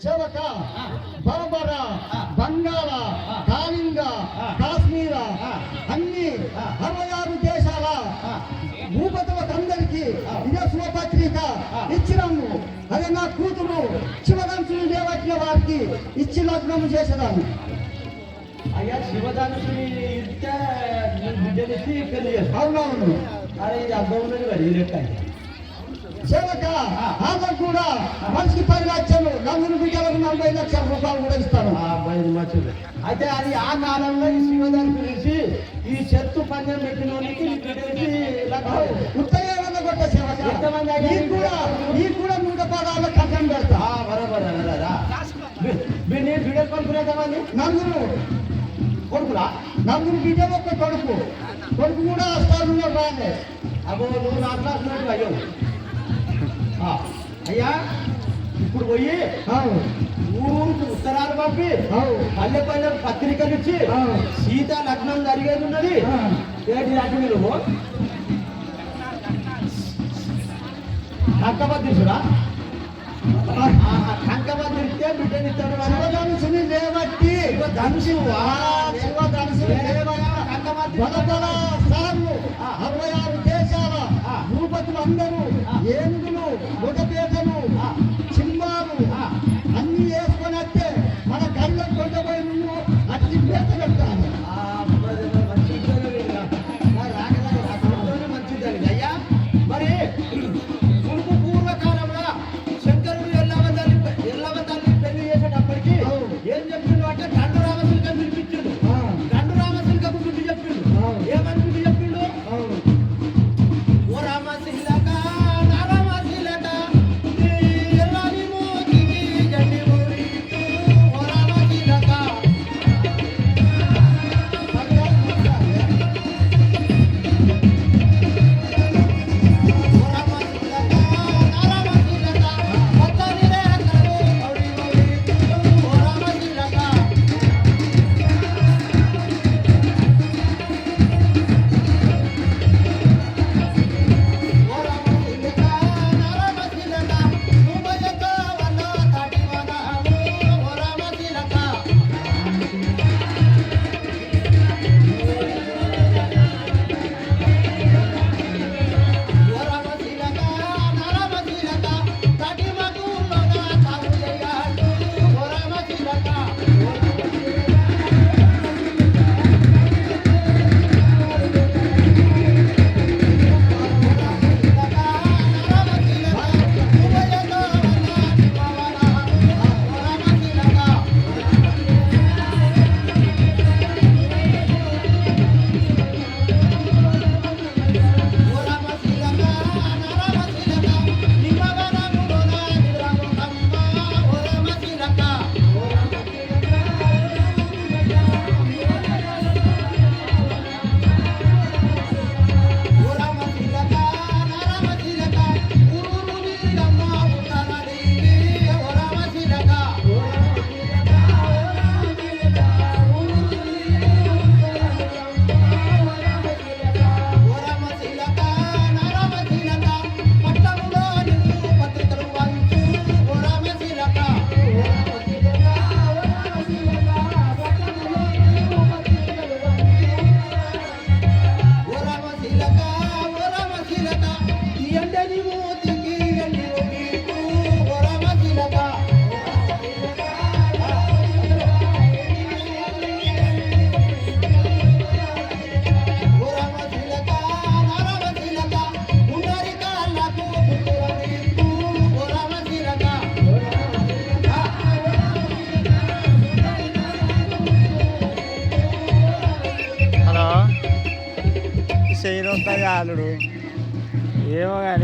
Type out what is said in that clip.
చవక బర్బర బంగాళ కాళింగ కాశ్మీర అన్ని 66 దేశాల భూపతులకందరికీ ఇదే శుభపత్రిక ఇచ్చినాము. అదే నా కూతురు శివధనుసుని దేవట్ల వారికి ఇచ్చి లగ్నము చేసేదాన్ని. అయ్యా శివధనుసుని ఇస్తే బిడ్డనిచ్చి పెళ్లి చేస్తాను. అవునవును. అరే ఇది అర్థం ఉన్నది మరి ఈ లెక్క సేవక ఆమె కూడా మనిషికి 10 లక్షలు, నలుగురు బిడ్డలకు 40 లక్షల రూపాయలు కూడా ఇస్తాను. మంచిది. అయితే అది ఆ కాలంలో ఈ శివధనుసు నుంచి ఈ చెత్తు పందెం పెట్టిన వాళ్ళకి ఉత్తరాయణ కొట్ట సేవక ఈ కూడా 100 పదాల కట్టం పెడతా. బిడ్డ కొడుకులు ఎంతమంది? నలుగురు కొడుకులా? 4 బిడ్డలు, ఒక కొడుకు. కొడుకు కూడా వస్తారు రాలే. అబ్బో నువ్వు నా క్లాస్ అయ్యో. అయ్యా ఇప్పుడు పోయి ఊరికి ఉత్తరాలు పంపి పల్లె పల్లె పత్రికలు ఇచ్చి సీత లగ్నం జరిగేది ఉన్నది. ఏంటి అంటే మీరు కంకబద్దిసురా? కంకబద్దిస్తే బిడ్డనిస్తాడు. శివధనుసుని లేవట్టి ధనుసు శివధనుసుని లేవట్టి 66 దేశాల భూపతులు అందరూ ఏనుగులు, గుడపేటలు, సింహాలు అన్ని వేసుకొని వస్తే మన కళ్ళ కొండపోయి నువ్వు అట్టి పేట పెట్టాలి. మంచిది అయ్యా. మరి మునుపు పూర్వకాలంలో శంకరుడు ఎల్లవతల్లి పెళ్లి చేసేటప్పటికి ఏం చెప్పిండు అంటే దండు రామశిల్కం పిలిపించిండు. దండు రామశిల్కకు గుడ్డి చెప్పిండు. ఏమని గుడ్డి చెప్పిండు? ఓ రామశిలక నా రామశిలక ఎల్లని మోతికి జండి మోరితు ఓ రామశిలక. చేయను అల్లుడు ఏమో కానీ